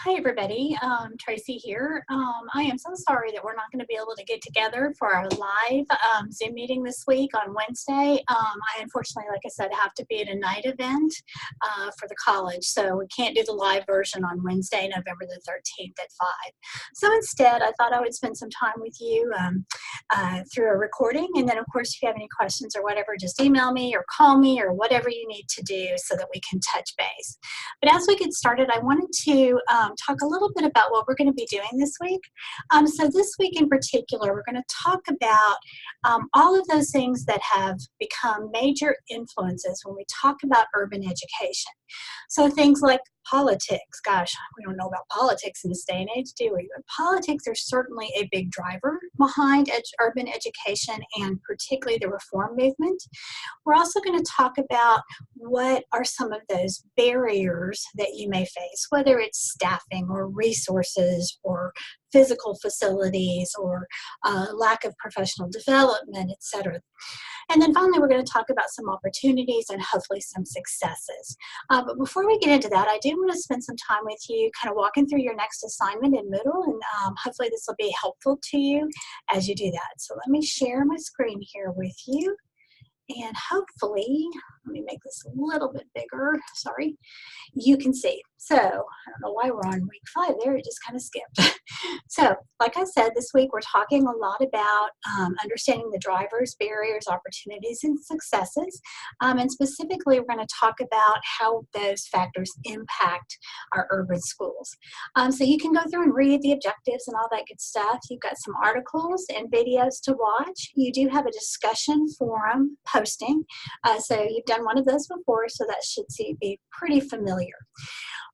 Hi everybody, Tracy here. I am so sorry that we're not going to be able to get together for our live Zoom meeting this week on Wednesday. I unfortunately, like I said, have to be at a night event for the college, so we can't do the live version on Wednesday, November the 13th at 5. So instead, I thought I would spend some time with you through a recording, and then of course, if you have any questions or whatever, just email me or call me or whatever you need to do so that we can touch base. But as we get started, I wanted to talk a little bit about what we're going to be doing this week. So this week in particular, we're going to talk about all of those things that have become major influences when we talk about urban education. So things like politics. Gosh, we don't know about politics in this day and age, do we? But politics are certainly a big driver behind urban education and particularly the reform movement. We're also going to talk about what are some of those barriers that you may face, whether it's staffing or resources or physical facilities or lack of professional development, etc. And then finally, we're going to talk about some opportunities and hopefully some successes. But before we get into that, I do want to spend some time with you kind of walking through your next assignment in Moodle, and hopefully this will be helpful to you as you do that. So let me share my screen here with you. And hopefully, let me make this a little bit bigger, sorry, you can see. So, I don't know why we're on week 5 there, it just kind of skipped. So, like I said, this week we're talking a lot about understanding the drivers, barriers, opportunities, and successes. And specifically, we're going to talk about how those factors impact our urban schools. So you can go through and read the objectives and all that good stuff. You've got some articles and videos to watch. You do have a discussion forum posting. So you've done one of those before, so that should be pretty familiar.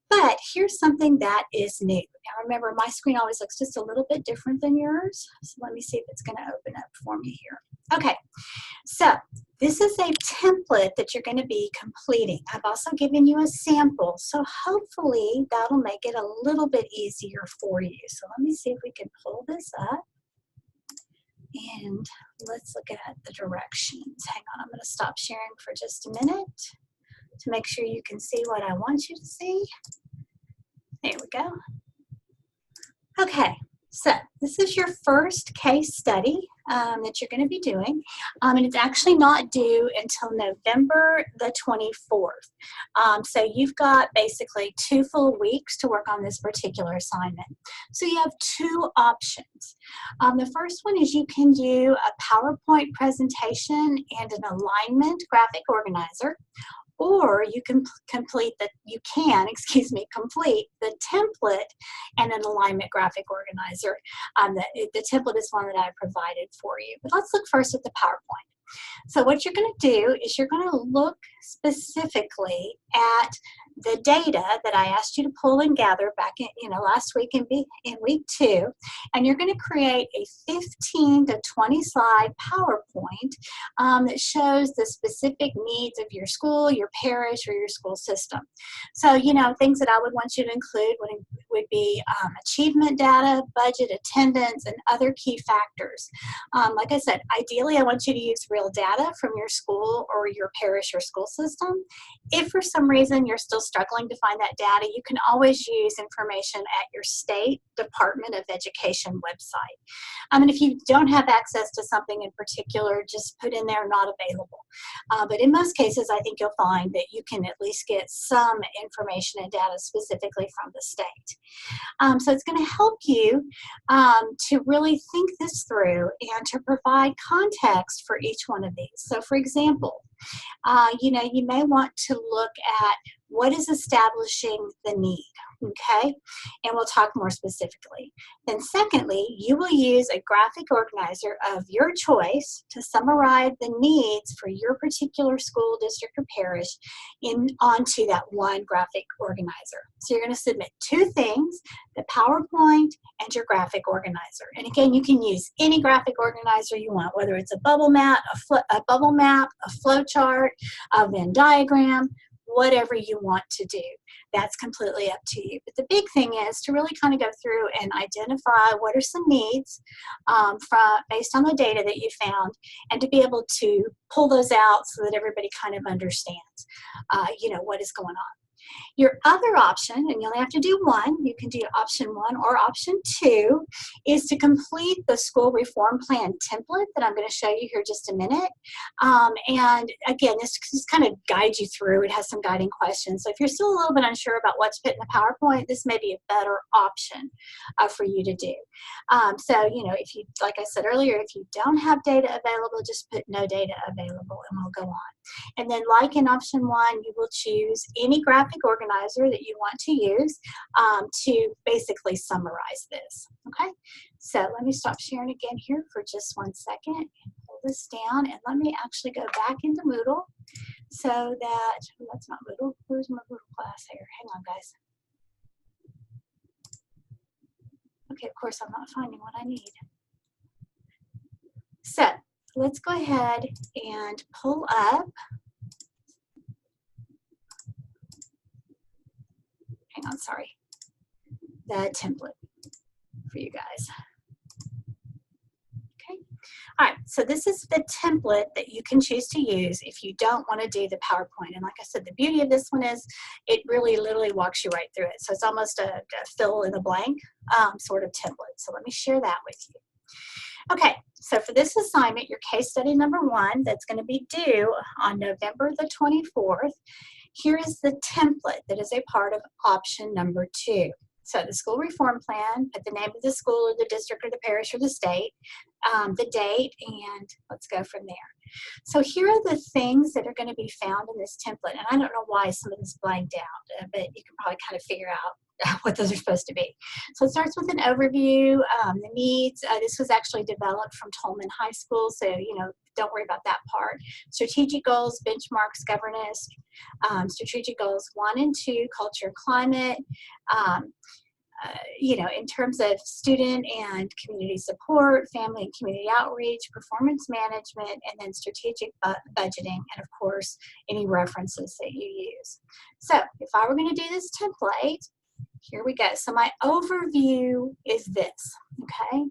But here's something that is new. Now remember, my screen always looks just a little bit different than yours. So let me see if it's going to open up for me here. Okay, so this is a template that you're going to be completing. I've also given you a sample, so hopefully that'll make it a little bit easier for you. So let me see if we can pull this up. And let's look at the directions. Hang on, I'm going to stop sharing for just a minute to make sure you can see what I want you to see. There we go. Okay, so this is your first case study that you're going to be doing, and it's actually not due until November the 24th. So you've got basically 2 full weeks to work on this particular assignment. So you have 2 options. The first one is you can do a PowerPoint presentation and an alignment graphic organizer, or you can complete the template and an alignment graphic organizer. The template is one that I provided for you. But let's look first at the PowerPoint. So what you're going to do is you're going to look specifically at the data that I asked you to pull and gather back in, last week in week 2, and you're going to create a 15 to 20 slide PowerPoint that shows the specific needs of your school, your parish, or your school system. So, things that I would want you to include would be achievement data, budget, attendance, and other key factors. Like I said, ideally I want you to use real data from your school or your parish or school system. If for some reason you're still struggling to find that data, you can always use information at your state Department of Education website. And if you don't have access to something in particular, just put in there not available. But in most cases, I think you'll find that you can at least get some information and data specifically from the state. So it's going to help you to really think this through and to provide context for each one of these. So for example, you may want to look at what is establishing the need, okay? And we'll talk more specifically. Then secondly, you will use a graphic organizer of your choice to summarize the needs for your particular school, district, or parish onto that one graphic organizer. So you're going to submit 2 things, the PowerPoint and your graphic organizer. And again, you can use any graphic organizer you want, whether it's a bubble map, a flow chart, a Venn diagram, whatever you want to do. That's completely up to you. But the big thing is to really kind of go through and identify what are some needs based on the data that you found, and to be able to pull those out so that everybody kind of understands, what is going on. Your other option, and you only have to do one, you can do option 1 or option 2, is to complete the school reform plan template that I'm going to show you here just a minute. And again, this just kind of guides you through. It has some guiding questions. So if you're still a little bit unsure about what to put in the PowerPoint, this may be a better option for you to do. So, you know, if you, like I said earlier, if you don't have data available, just put no data available and we'll go on. And then like in option 1, you will choose any graphic organizer that you want to use to basically summarize this, okay? So let me stop sharing again here for just 1 second and pull this down, and let me actually go back into Moodle so that, oh, that's not Moodle, where's my Moodle class here? Hang on, guys. Okay, of course I'm not finding what I need. So let's go ahead and pull up, hang on, sorry, the template for you guys. Okay, all right, so this is the template that you can choose to use if you don't want to do the PowerPoint. And like I said, the beauty of this one is it really literally walks you right through it. So it's almost a fill in the blank sort of template. So let me share that with you. Okay, so for this assignment, your case study number 1, that's going to be due on November the 24th, here is the template that is a part of option number 2. So the school reform plan, put the name of the school or the district or the parish or the state, the date, and let's go from there. So here are the things that are going to be found in this template. And I don't know why some of this blanked out, but you can probably kind of figure out what those are supposed to be. So it starts with an overview, the needs. This was actually developed from Tolman High School, so, you know, don't worry about that part. Strategic goals, benchmarks, governance, strategic goals 1 and 2, culture and climate, you know, in terms of student and community support, family and community outreach, performance management, and then strategic budgeting, and of course, any references that you use. So if I were going to do this template, here we go. So my overview is this, okay?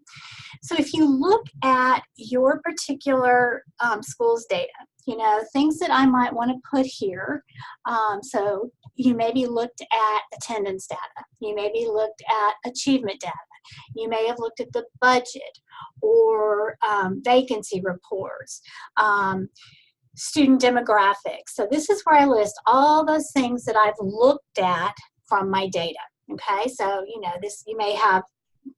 So if you look at your particular school's data, you know, things that I might want to put here, so you maybe looked at attendance data, you maybe looked at achievement data, you may have looked at the budget or vacancy reports, student demographics. So this is where I list all those things that I've looked at from my data. Okay, so you know, this, you may have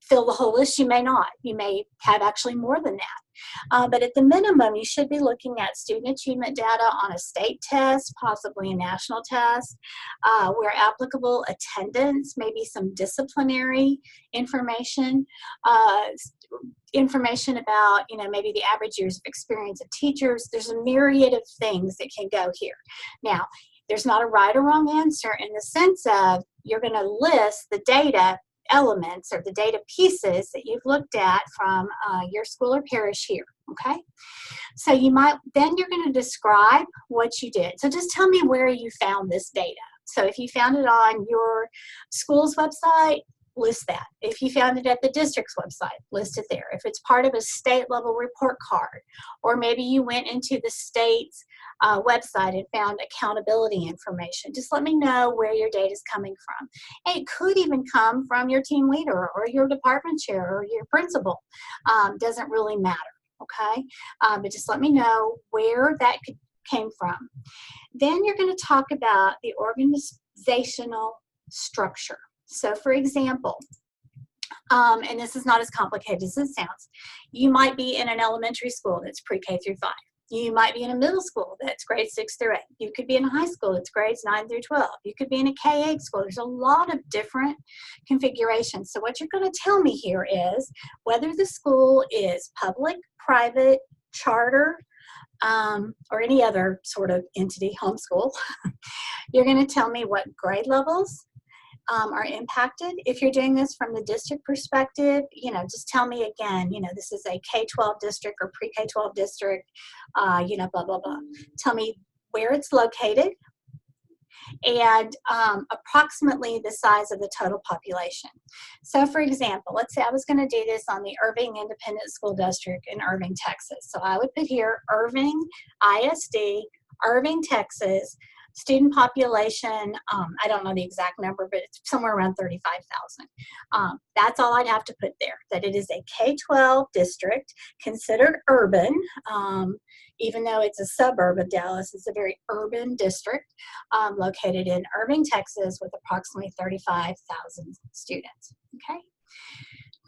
fill the whole list, you may not. You may have actually more than that. But at the minimum, you should be looking at student achievement data on a state test, possibly a national test, where applicable, attendance, maybe some disciplinary information, information about, you know, maybe the average years of experience of teachers. There's a myriad of things that can go here. Now, there's not a right or wrong answer in the sense of you're going to list the data elements or the data pieces that you've looked at from your school or parish here, okay? So you might, then you're going to describe what you did. So just tell me where you found this data. So if you found it on your school's website, list that. If you found it at the district's website, list it there. If it's part of a state level report card, or maybe you went into the state's website and found accountability information, just let me know where your data is coming from. And it could even come from your team leader or your department chair or your principal. Doesn't really matter, okay? But just let me know where that came from. Then you're going to talk about the organizational structure. So for example, and this is not as complicated as it sounds, you might be in an elementary school that's pre-K through 5. You might be in a middle school that's grades 6 through 8. You could be in a high school that's grades 9 through 12. You could be in a K-8 school. There's a lot of different configurations. So what you're going to tell me here is whether the school is public, private, charter, or any other sort of entity, homeschool. You're going to tell me what grade levels are impacted. If you're doing this from the district perspective, you know, just tell me again, you know, this is a K-12 district or pre-K-12 district, you know, blah, blah, blah. Tell me where it's located and approximately the size of the total population. So for example, let's say I was going to do this on the Irving Independent School District in Irving, Texas. So I would put here Irving ISD, Irving, Texas, Student population, I don't know the exact number, but it's somewhere around 35,000. That's all I'd have to put there, that it is a K-12 district considered urban, even though it's a suburb of Dallas. It's a very urban district located in Irving, Texas, with approximately 35,000 students. Okay.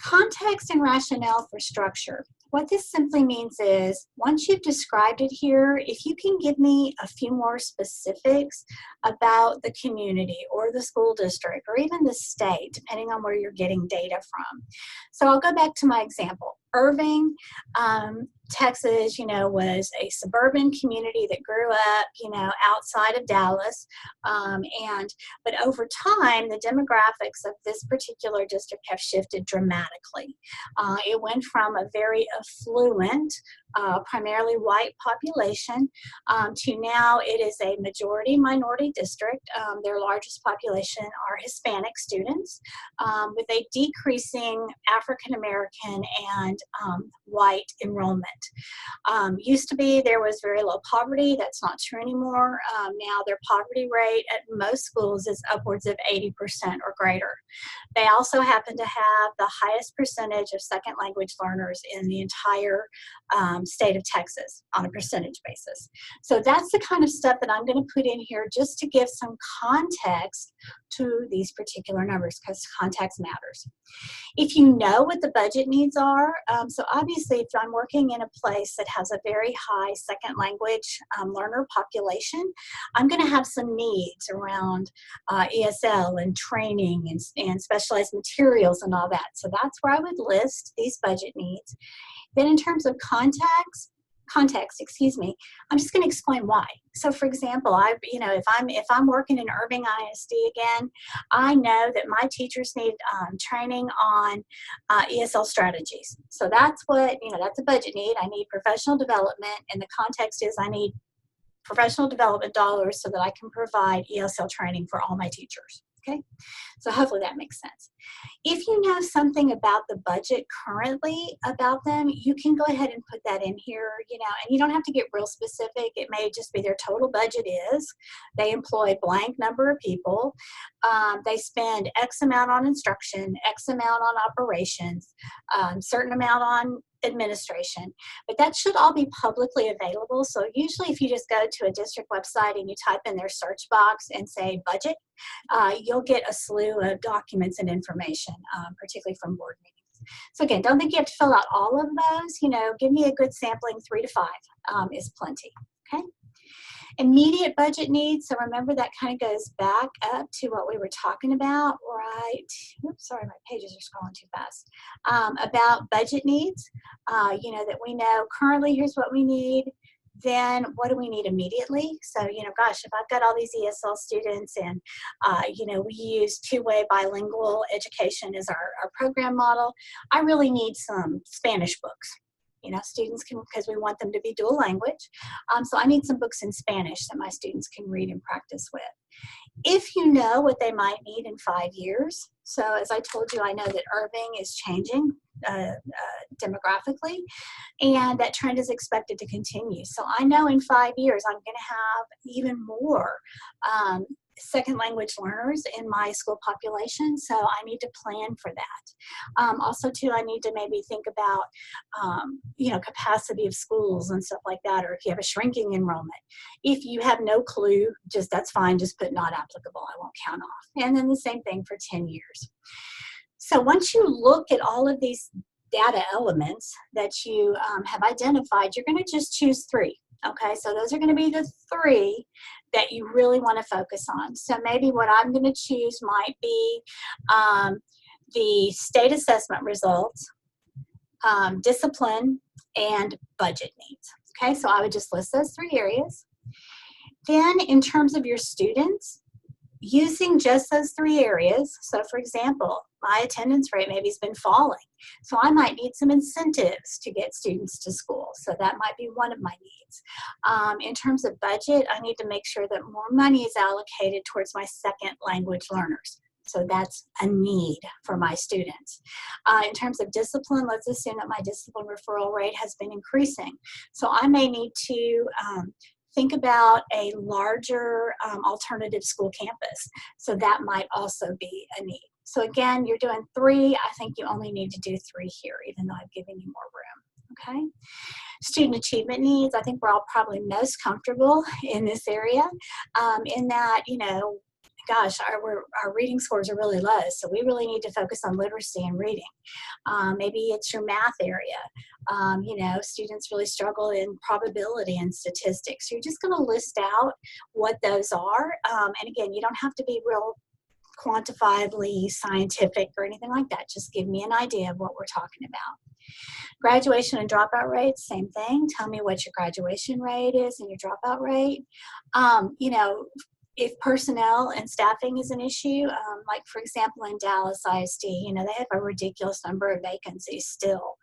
Context and rationale for structure. What this simply means is, once you've described it here, if you can give me a few more specifics about the community or the school district or even the state, depending on where you're getting data from. So I'll go back to my example. Irving, Texas, was a suburban community that grew up, outside of Dallas. But over time, the demographics of this particular district have shifted dramatically. It went from a very affluent, primarily white population to now it is a majority minority district. Their largest population are Hispanic students with a decreasing African American and white enrollment. Used to be there was very low poverty. That's not true anymore. Now their poverty rate at most schools is upwards of 80% or greater. They also happen to have the highest percentage of second language learners in the entire state of Texas on a percentage basis. So that's the kind of stuff that I'm going to put in here just to give some context to these particular numbers, because context matters. If you know what the budget needs are, so obviously if I'm working in a place that has a very high second language learner population, I'm going to have some needs around ESL and training and specialized materials and all that. So that's where I would list these budget needs. Then in terms of context, I'm just going to explain why. So for example, if I'm working in Irving ISD again, I know that my teachers need training on ESL strategies. So that's what, that's a budget need. I need professional development, and the context is I need professional development dollars so that I can provide ESL training for all my teachers. Okay, so hopefully that makes sense. If you know something about the budget currently about them, you can go ahead and put that in here, and you don't have to get real specific. It may just be their total budget is. They employ blank number of people. They spend X amount on instruction, X amount on operations, certain amount on administration, but that should all be publicly available. So usually if you just go to a district website and you type in their search box and say budget, you'll get a slew of documents and information, particularly from board meetings. So again, don't think you have to fill out all of those. Give me a good sampling, 3 to 5 is plenty. Okay. Immediate budget needs, so remember that kind of goes back up to what we were talking about, right? Oops, sorry, my pages are scrolling too fast. About budget needs, that we know currently here's what we need, then what do we need immediately? So, gosh, if I've got all these ESL students and, we use two-way bilingual education as our program model, I really need some Spanish books. Students can, because we want them to be dual language. So I need some books in Spanish that my students can read and practice with. If you know what they might need in 5 years, so as I told you, I know that Irving is changing demographically, and that trend is expected to continue. So I know in 5 years, I'm going to have even more second language learners in my school population, so I need to plan for that. Also too, I need to maybe think about capacity of schools and stuff like that, or if you have a shrinking enrollment. If you have no clue, that's fine, just put not applicable, I won't count off. And then the same thing for 10 years. So once you look at all of these data elements that you have identified, you're going to just choose 3. Okay, so those are going to be the 3 that you really want to focus on. So maybe what I'm going to choose might be the state assessment results, discipline, and budget needs. Okay, so I would just list those 3 areas. Then in terms of your students, using just those 3 areas, so for example, my attendance rate maybe has been falling, so I might need some incentives to get students to school, so that might be one of my needs. In terms of budget, I need to make sure that more money is allocated towards my second language learners. So that's a need for my students. In terms of discipline, let's assume that my discipline referral rate has been increasing. So I may need to think about a larger alternative school campus. So that might also be a need. So again, you're doing 3. I think you only need to do 3 here, even though I've given you more room. Okay. Student achievement needs, I think we're all probably most comfortable in this area, in that, you know, gosh, our reading scores are really low, so we really need to focus on literacy and reading. Maybe it's your math area. You know, students really struggle in probability and statistics. You're just going to list out what those are. And again, you don't have to be real quantifiably scientific or anything like that. Just give me an idea of what we're talking about. Graduation and dropout rates, same thing. Tell me what your graduation rate is and your dropout rate. You know, if personnel and staffing is an issue, like for example in Dallas ISD, you know, they have a ridiculous number of vacancies still.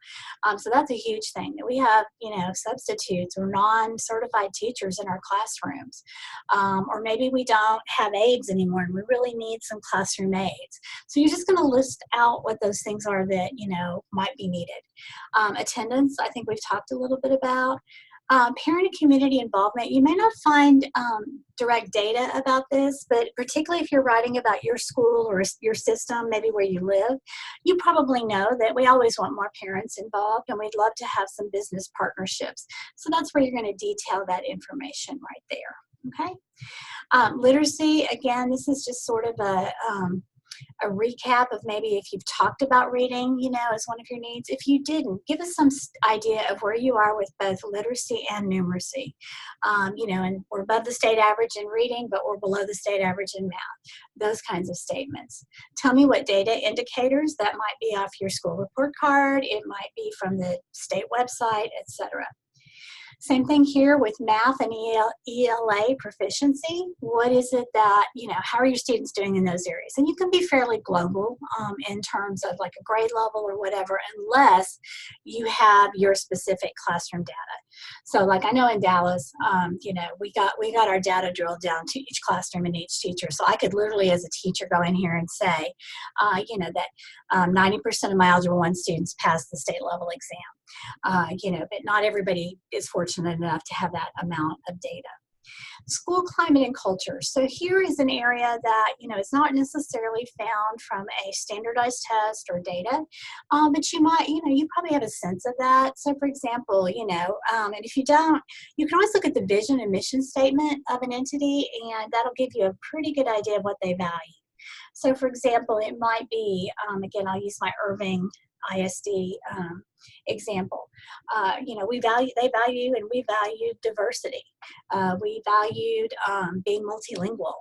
So that's a huge thing, that we have, you know, substitutes or non-certified teachers in our classrooms. Or maybe we don't have aides anymore and we really need some classroom aides. So you're just gonna list out what those things are that, you know, might be needed. Attendance, I think we've talked a little bit about. Parent and community involvement, you may not find direct data about this, but particularly if you're writing about your school or your system, maybe where you live, you probably know that we always want more parents involved and we'd love to have some business partnerships. So that's where you're going to detail that information right there, okay? Literacy, again, this is just sort of a recap of maybe if you've talked about reading, you know, as one of your needs. If you didn't, give us some idea of where you are with both literacy and numeracy. You know, and we're above the state average in reading, but we're below the state average in math. Those kinds of statements. Tell me what data indicators. That might be off your school report card. It might be from the state website, etc. Same thing here with math and ELA proficiency. What is it that, you know, how are your students doing in those areas? And you can be fairly global in terms of like a grade level or whatever, unless you have your specific classroom data. So like I know in Dallas, you know, we got our data drilled down to each classroom and each teacher. So I could literally as a teacher go in here and say, you know, that 90% of my Algebra 1 students pass the state level exam. You know, but not everybody is fortunate enough to have that amount of data. School climate and culture. So here is an area that, you know, is not necessarily found from a standardized test or data, but you might, you know, you probably have a sense of that. So for example, you know, and if you don't, you can always look at the vision and mission statement of an entity, and that'll give you a pretty good idea of what they value. So for example, it might be, again, I'll use my Irving ISD example. You know, they value and we valued diversity. We valued being multilingual,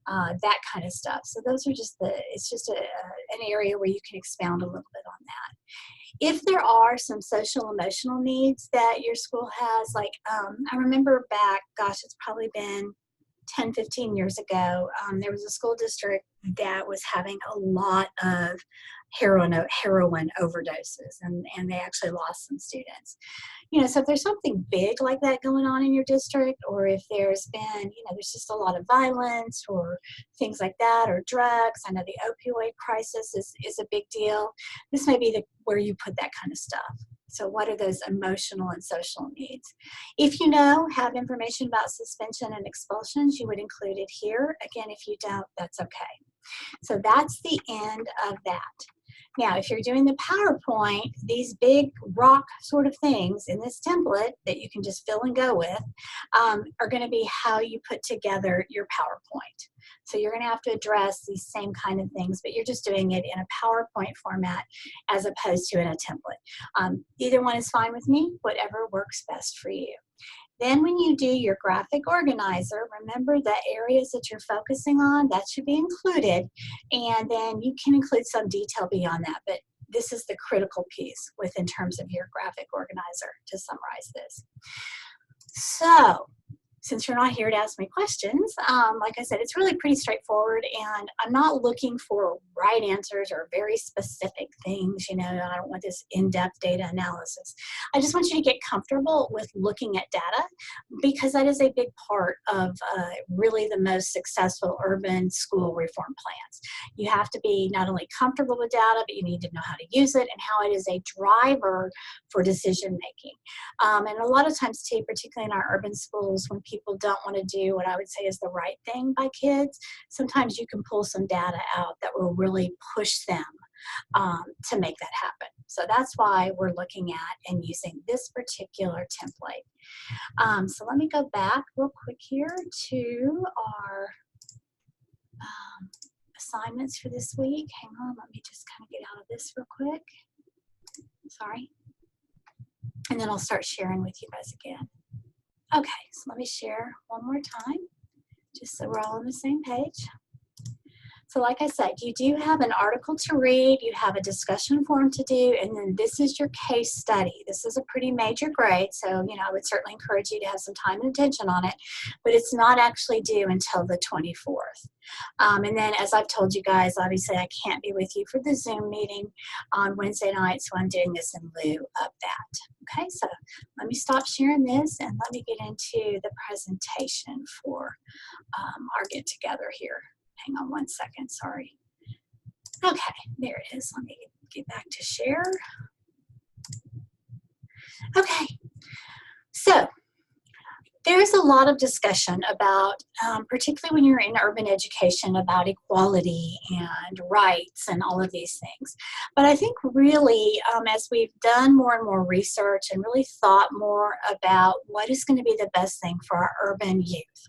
that kind of stuff. So those are just it's just an area where you can expound a little bit on that. If there are some social emotional needs that your school has, like I remember back, gosh, it's probably been 10, 15 years ago, there was a school district that was having a lot of heroin overdoses, and they actually lost some students. You know, so if there's something big like that going on in your district, or if there's been, you know, there's just a lot of violence or things like that, or drugs, I know the opioid crisis is a big deal. This may be where you put that kind of stuff. So what are those emotional and social needs? If you have information about suspension and expulsions, you would include it here. Again, if you don't, that's okay. So that's the end of that. Now, if you're doing the PowerPoint, these big rock sort of things in this template that you can just fill and go with are going to be how you put together your PowerPoint. So you're going to have to address these same kind of things, but you're just doing it in a PowerPoint format as opposed to in a template. Either one is fine with me, whatever works best for you. Then when you do your graphic organizer, remember the areas that you're focusing on, that should be included. And then you can include some detail beyond that, but this is the critical piece in terms of your graphic organizer to summarize this. So, since you're not here to ask me questions, like I said, it's really pretty straightforward, and I'm not looking for right answers or very specific things. You know, I don't want this in-depth data analysis. I just want you to get comfortable with looking at data, because that is a big part of really the most successful urban school reform plans. You have to be not only comfortable with data, but you need to know how to use it and how it is a driver for decision making. And a lot of times too, particularly in our urban schools, when people don't want to do what I would say is the right thing by kids, sometimes you can pull some data out that will really push them to make that happen. So that's why we're looking at and using this particular template. So let me go back real quick here to our assignments for this week. Hang on, let me just kind of get out of this real quick. Sorry. And then I'll start sharing with you guys again. Okay, so let me share one more time, just so we're all on the same page. So like I said, you do have an article to read, you have a discussion forum to do, and then this is your case study. This is a pretty major grade, so you know I would certainly encourage you to have some time and attention on it, but it's not actually due until the 24th. And then as I've told you guys, obviously I can't be with you for the Zoom meeting on Wednesday night, so I'm doing this in lieu of that. Okay, so let me stop sharing this and let me get into the presentation for our get together here. Hang on one second, sorry. Okay, there it is. Let me get back to share. Okay, so there's a lot of discussion about, particularly when you're in urban education, about equality and rights and all of these things. But I think really, as we've done more and more research and really thought more about what is going to be the best thing for our urban youth,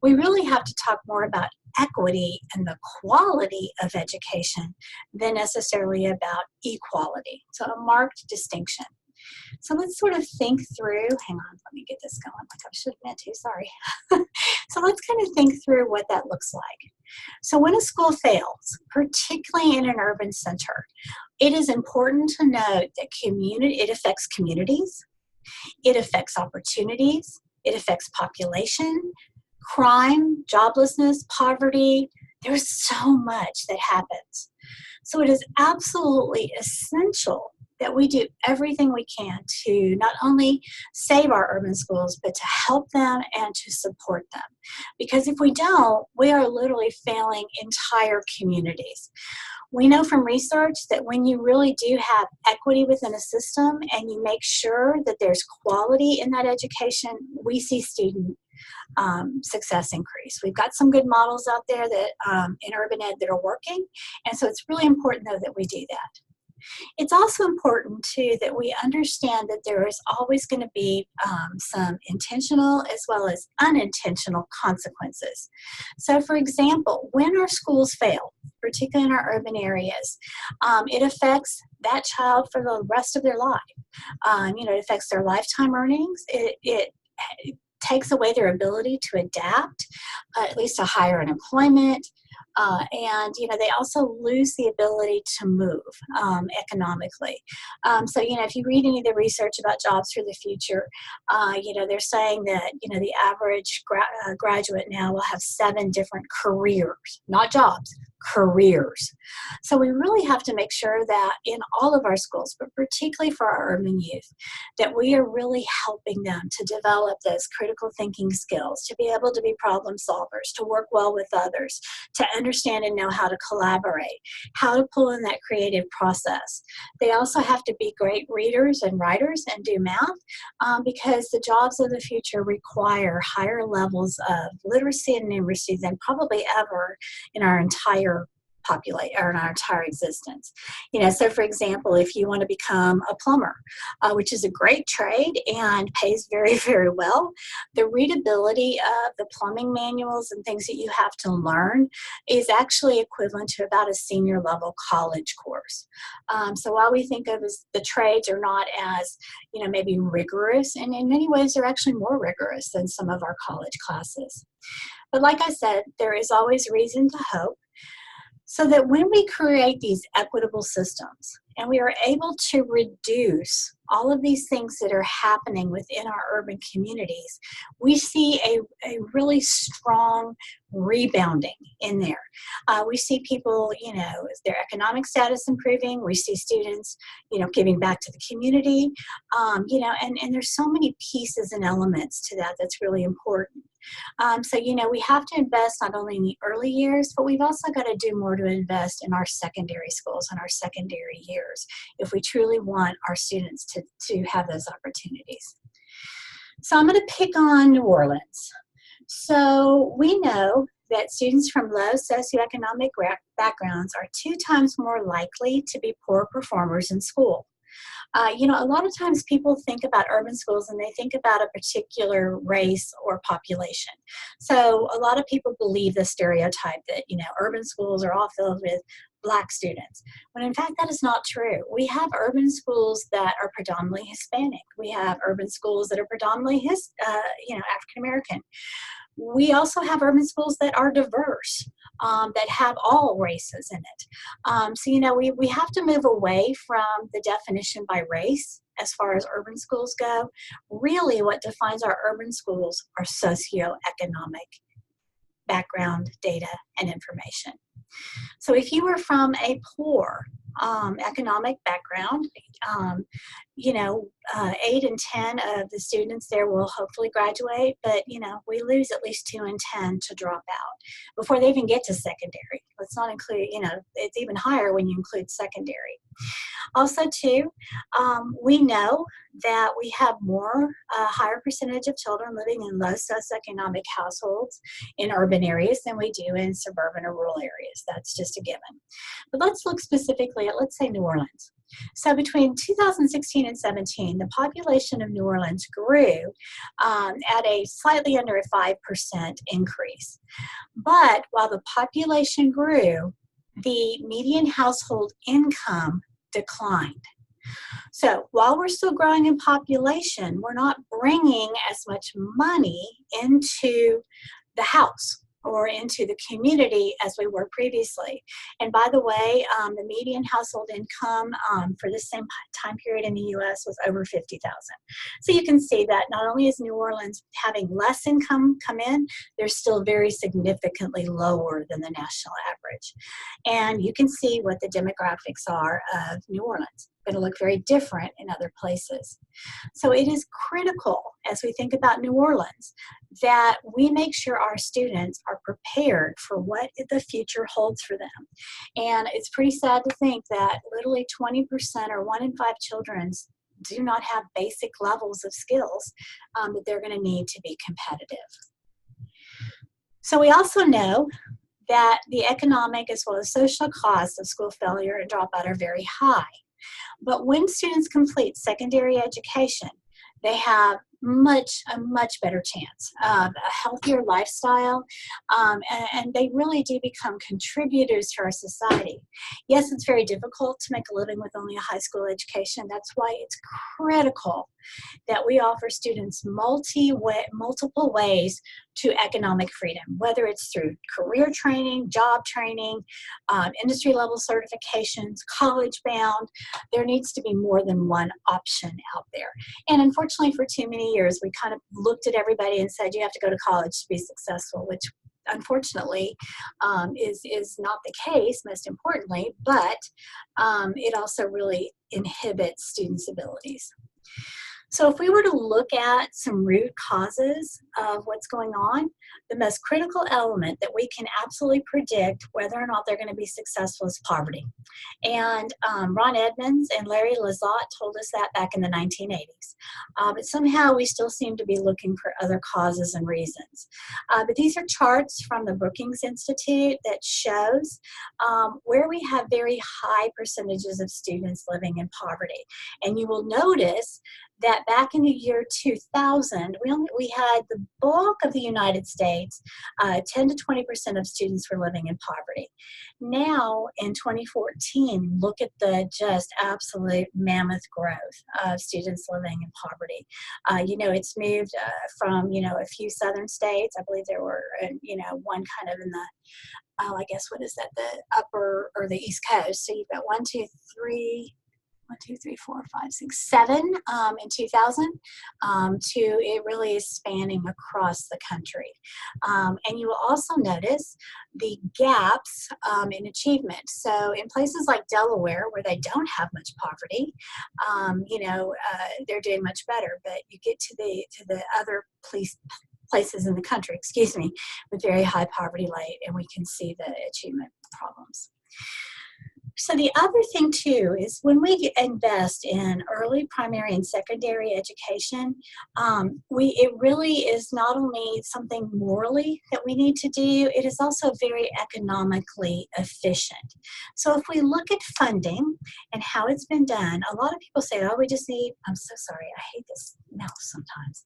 we really have to talk more about equity and the quality of education than necessarily about equality. So a marked distinction. So let's sort of think through, hang on, let me get this going like I should have meant to, sorry. So let's kind of think through what that looks like. So when a school fails, particularly in an urban center, it is important to note that it affects communities, it affects opportunities, it affects population, crime, joblessness, poverty. There's so much that happens. So it is absolutely essential that we do everything we can to not only save our urban schools, but to help them and to support them. Because if we don't, we are literally failing entire communities. We know from research that when you really do have equity within a system and you make sure that there's quality in that education, we see student success increase. We've got some good models out there that in urban ed that are working, and so it's really important though that we do that. It's also important too that we understand that there is always going to be some intentional as well as unintentional consequences. So for example, when our schools fail, particularly in our urban areas, it affects that child for the rest of their life. It affects their lifetime earnings. It takes away their ability to adapt, at least to higher unemployment. And they also lose the ability to move economically. So if you read any of the research about jobs for the future, they're saying that the average graduate now will have 7 different careers, not jobs, careers. So we really have to make sure that in all of our schools, but particularly for our urban youth, that we are really helping them to develop those critical thinking skills, to be able to be problem solvers, to work well with others, to understand and know how to collaborate, how to pull in that creative process. They also have to be great readers and writers and do math because the jobs of the future require higher levels of literacy and numeracy than probably ever in our entire populate or in our entire existence. So for example, if you want to become a plumber, which is a great trade and pays very, very well, the readability of the plumbing manuals and things that you have to learn is actually equivalent to about a senior level college course. So while we think of as the trades are not as, maybe rigorous, and in many ways they're actually more rigorous than some of our college classes. But like I said, there is always reason to hope. So that when we create these equitable systems and we are able to reduce all of these things that are happening within our urban communities, we see a really strong rebounding in there. We see people, their economic status improving. We see students, giving back to the community, and there's so many pieces and elements to that that's really important. So, we have to invest not only in the early years, but we've also got to do more to invest in our secondary schools and our secondary years if we truly want our students to have those opportunities. So I'm going to pick on New Orleans. So we know that students from low socioeconomic backgrounds are 2 times more likely to be poor performers in school. A lot of times people think about urban schools and they think about a particular race or population. So a lot of people believe the stereotype that, urban schools are all filled with Black students, when in fact that is not true. We have urban schools that are predominantly Hispanic. We have urban schools that are predominantly African American. We also have urban schools that are diverse, that have all races in it. So, we have to move away from the definition by race as far as urban schools go. Really, what defines our urban schools are socioeconomic background, data, and information. So if you were from a poor economic background, 8 in 10 of the students there will hopefully graduate, but, we lose at least 2 in 10 to drop out before they even get to secondary. Let's not include, it's even higher when you include secondary. Also, too, we know that we have higher percentage of children living in low socioeconomic households in urban areas than we do in suburban or rural areas. That's just a given. But let's look specifically at, let's say, New Orleans. So between 2016 and 17, the population of New Orleans grew at a slightly under a 5% increase. But while the population grew, the median household income declined. So while we're still growing in population, we're not bringing as much money into the house or into the community as we were previously. And by the way, the median household income for the same time period in the U.S. was over $50,000. So you can see that not only is New Orleans having less income come in, they're still very significantly lower than the national average. And you can see what the demographics are of New Orleans. Going to look very different in other places. So it is critical as we think about New Orleans that we make sure our students are prepared for what the future holds for them. And it's pretty sad to think that literally 20% or 1 in 5 children do not have basic levels of skills that they're going to need to be competitive. So we also know that the economic as well as social costs of school failure and dropout are very high. But when students complete secondary education, they have a much better chance of a healthier lifestyle, and they really do become contributors to our society. Yes, it's very difficult to make a living with only a high school education. That's why it's critical that we offer students multiple ways to economic freedom, whether it's through career training, job training, industry level certifications, college bound. There needs to be more than one option out there. And unfortunately, for too many years, we kind of looked at everybody and said, you have to go to college to be successful, which unfortunately is not the case, most importantly, but it also really inhibits students' abilities. So if we were to look at some root causes of what's going on, the most critical element that we can absolutely predict whether or not they're going to be successful is poverty. And Ron Edmonds and Larry Lazat told us that back in the 1980s. But somehow we still seem to be looking for other causes and reasons. But these are charts from the Brookings Institute that shows where we have very high percentages of students living in poverty. And you will notice that back in the year 2000, we had the bulk of the United States, 10 to 20% of students were living in poverty. Now, in 2014, look at the just absolute mammoth growth of students living in poverty. It's moved from, a few southern states. I believe there were, one kind of in the I guess, what is that, the upper or the East Coast. So you've got 7 in 2000 to it really is spanning across the country. And you will also notice the gaps in achievement. So in places like Delaware, where they don't have much poverty, they're doing much better. But you get to the other places in the country, excuse me, with very high poverty rate, and we can see the achievement problems. So the other thing too is when we invest in early primary and secondary education, it really is not only something morally that we need to do, it is also very economically efficient. So if we look at funding and how it's been done, a lot of people say, oh, we just need, I'm so sorry, I hate this mouse sometimes.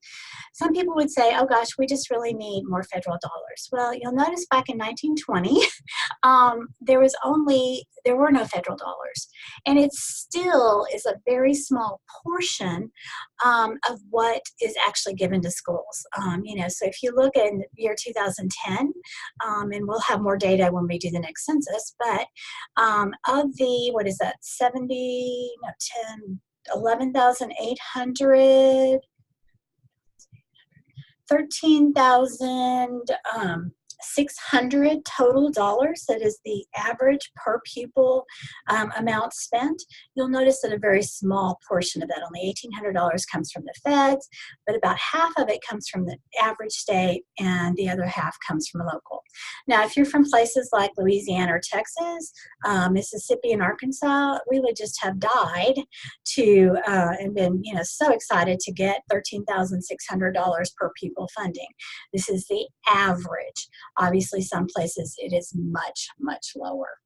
Some people would say, oh gosh, we just really need more federal dollars. Well, you'll notice back in 1920, there were no federal dollars. And it still is a very small portion of what is actually given to schools. So if you look in year 2010, and we'll have more data when we do the next census, but of the, 11,800, 13,600 total dollars, that is the average per pupil amount spent. You'll notice that a very small portion of that, only $1,800 comes from the feds, but about half of it comes from the average state and the other half comes from local. Now, if you're from places like Louisiana or Texas, Mississippi and Arkansas, we would just have died to and been so excited to get $13,600 per pupil funding. This is the average. Obviously, some places it is much, much lower.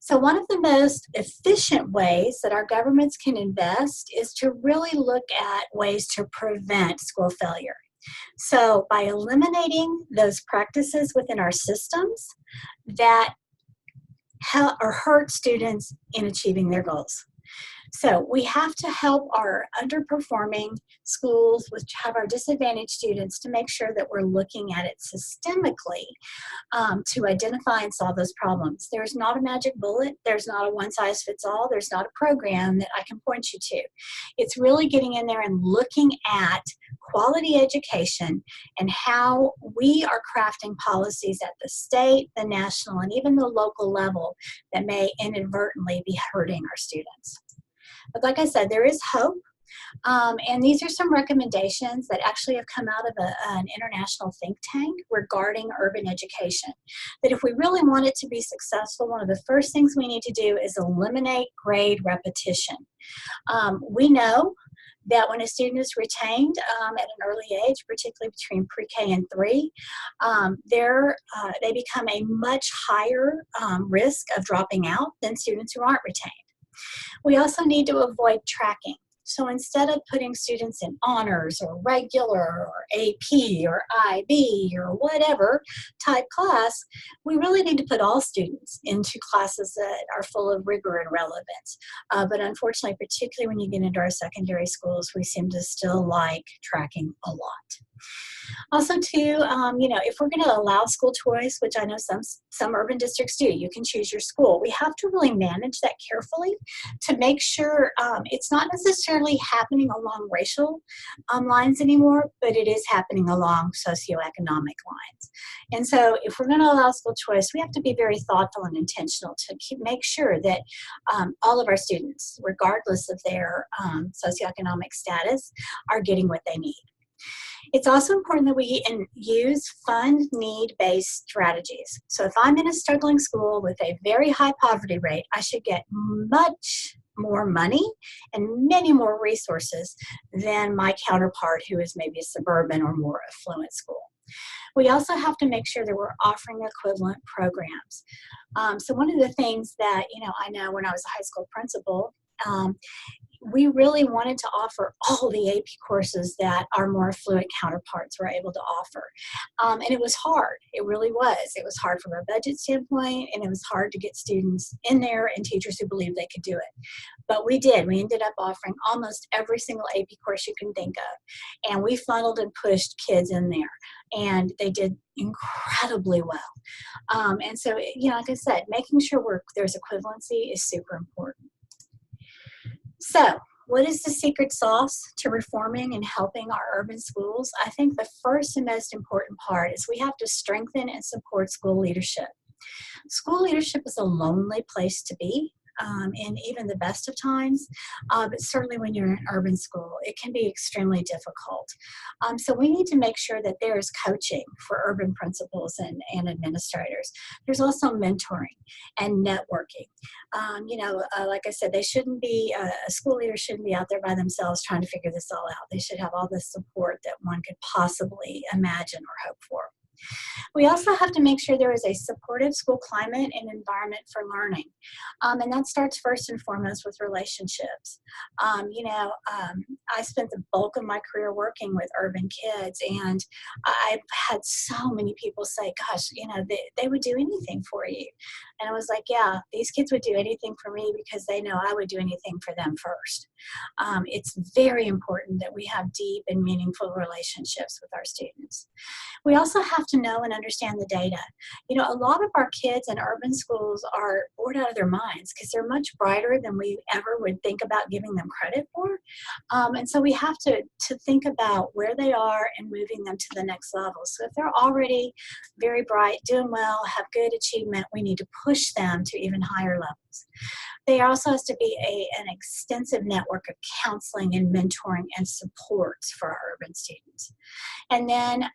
So one of the most efficient ways that our governments can invest is to really look at ways to prevent school failure. So by eliminating those practices within our systems that help or hurt students in achieving their goals. So we have to help our underperforming schools, which have our disadvantaged students, to make sure that we're looking at it systemically to identify and solve those problems. There's not a magic bullet. There's not a one-size-fits-all. There's not a program that I can point you to. It's really getting in there and looking at quality education and how we are crafting policies at the state, the national, and even the local level that may inadvertently be hurting our students. But like I said, there is hope. And these are some recommendations that actually have come out of an international think tank regarding urban education. That if we really want it to be successful, one of the first things we need to do is eliminate grade repetition. We know that when a student is retained at an early age, particularly between pre-K and 3, they become a much higher risk of dropping out than students who aren't retained. We also need to avoid tracking. So instead of putting students in honors or regular or AP or IB or whatever type class, we really need to put all students into classes that are full of rigor and relevance. But unfortunately, particularly when you get into our secondary schools, we seem to still like tracking a lot. Also, too, if we're going to allow school choice, which I know some urban districts do, you can choose your school. We have to really manage that carefully to make sure it's not necessarily happening along racial lines anymore, but it is happening along socioeconomic lines. And so if we're going to allow school choice, we have to be very thoughtful and intentional to make sure that all of our students, regardless of their socioeconomic status, are getting what they need. It's also important that we use fund need-based strategies. So if I'm in a struggling school with a very high poverty rate, I should get much more money and many more resources than my counterpart who is maybe a suburban or more affluent school. We also have to make sure that we're offering equivalent programs. So one of the things that, I know when I was a high school principal, we really wanted to offer all the AP courses that our more affluent counterparts were able to offer. And it was hard. It really was. It was hard from a budget standpoint, and it was hard to get students in there and teachers who believed they could do it. But we did. We ended up offering almost every single AP course you can think of. And we funneled and pushed kids in there. And they did incredibly well. And so, like I said, making sure there's equivalency is super important. So, what is the secret sauce to reforming and helping our urban schools? I think the first and most important part is we have to strengthen and support school leadership. School leadership is a lonely place to be. In even the best of times, but certainly when you're in an urban school, it can be extremely difficult. So we need to make sure that there is coaching for urban principals and administrators. There's also mentoring and networking. Like I said, they shouldn't be, a school leader shouldn't be out there by themselves trying to figure this all out. They should have all the support that one could possibly imagine or hope for. We also have to make sure there is a supportive school climate and environment for learning. And that starts first and foremost with relationships. I spent the bulk of my career working with urban kids, and I've had so many people say, gosh, they would do anything for you. And I was like, yeah, these kids would do anything for me because they know I would do anything for them first. It's very important that we have deep and meaningful relationships with our students. We also have to know and understand the data. A lot of our kids in urban schools are bored out of their minds because they're much brighter than we ever would think about giving them credit for. And so we have to think about where they are and moving them to the next level. So if they're already very bright, doing well, have good achievement, we need to push them to even higher levels. There also has to be an extensive network of counseling and mentoring and supports for our urban students. And then,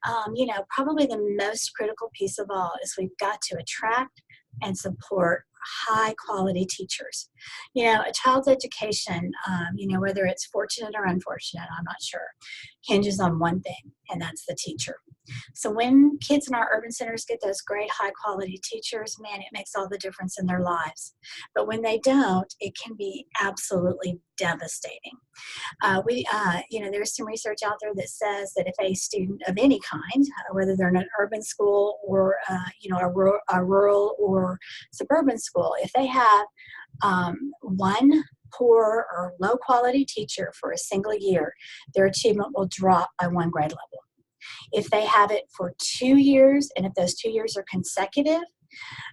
probably the most critical piece of all is we've got to attract and support high quality teachers. A child's education, whether it's fortunate or unfortunate, I'm not sure, hinges on one thing, and that's the teacher. So when kids in our urban centers get those great high quality teachers, man, it makes all the difference in their lives. But when they don't, it can be absolutely devastating. There's some research out there that says that if a student of any kind, whether they're in an urban school or a rural or suburban school, if they have one poor or low quality teacher for a single year, their achievement will drop by 1 grade level. If they have it for 2 years, and if those 2 years are consecutive,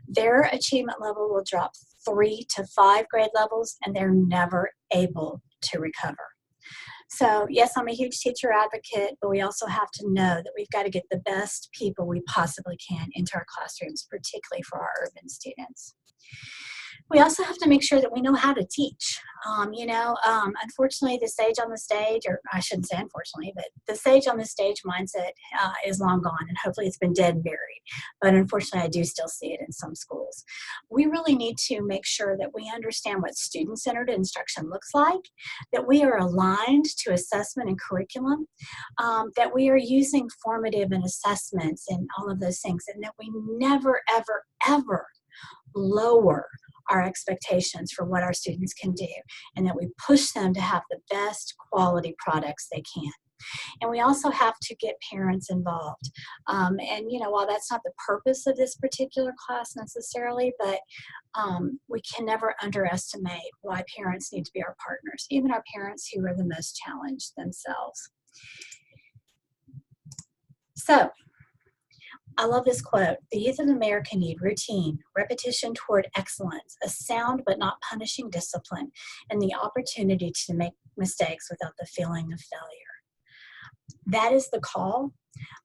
their achievement level will drop 3 to 5 grade levels, and they're never able to recover. So yes, I'm a huge teacher advocate, but we also have to know that we've got to get the best people we possibly can into our classrooms, particularly for our urban students. We also have to make sure that we know how to teach. Unfortunately, the sage on the stage, or I shouldn't say unfortunately, but the sage on the stage mindset is long gone, and hopefully it's been dead and buried. But unfortunately, I do still see it in some schools. We really need to make sure that we understand what student-centered instruction looks like, that we are aligned to assessment and curriculum, that we are using formative and assessments and all of those things, and that we never, ever, ever lower our expectations for what our students can do, and that we push them to have the best quality products they can. And we also have to get parents involved. While that's not the purpose of this particular class necessarily, but we can never underestimate why parents need to be our partners, even our parents who are the most challenged themselves. So, I love this quote. The youth of America need routine, repetition toward excellence, a sound but not punishing discipline, and the opportunity to make mistakes without the feeling of failure. That is the call.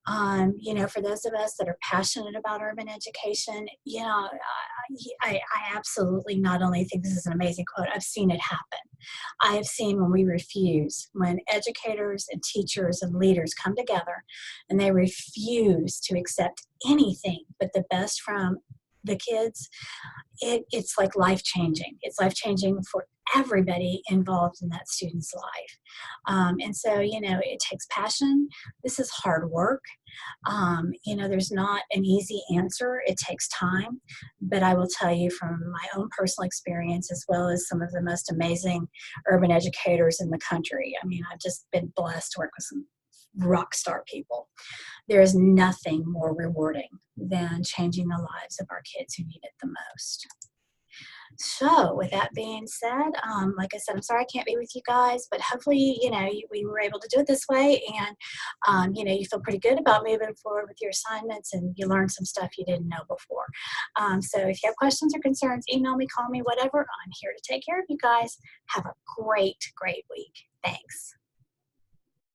For those of us that are passionate about urban education, I absolutely not only think this is an amazing quote, I've seen it happen. I have seen when we refuse, when educators and teachers and leaders come together and they refuse to accept anything but the best from the kids, it's like life-changing. It's life-changing for everybody involved in that student's life. And so, it takes passion. This is hard work. There's not an easy answer. It takes time. But I will tell you from my own personal experience, as well as some of the most amazing urban educators in the country. I mean, I've just been blessed to work with some rock star people. There is nothing more rewarding than changing the lives of our kids who need it the most. So, with that being said, like I said, I'm sorry I can't be with you guys, but hopefully, we were able to do it this way, and you feel pretty good about moving forward with your assignments, and you learned some stuff you didn't know before. So, if you have questions or concerns, email me, call me, whatever. I'm here to take care of you guys. Have a great, great week. Thanks.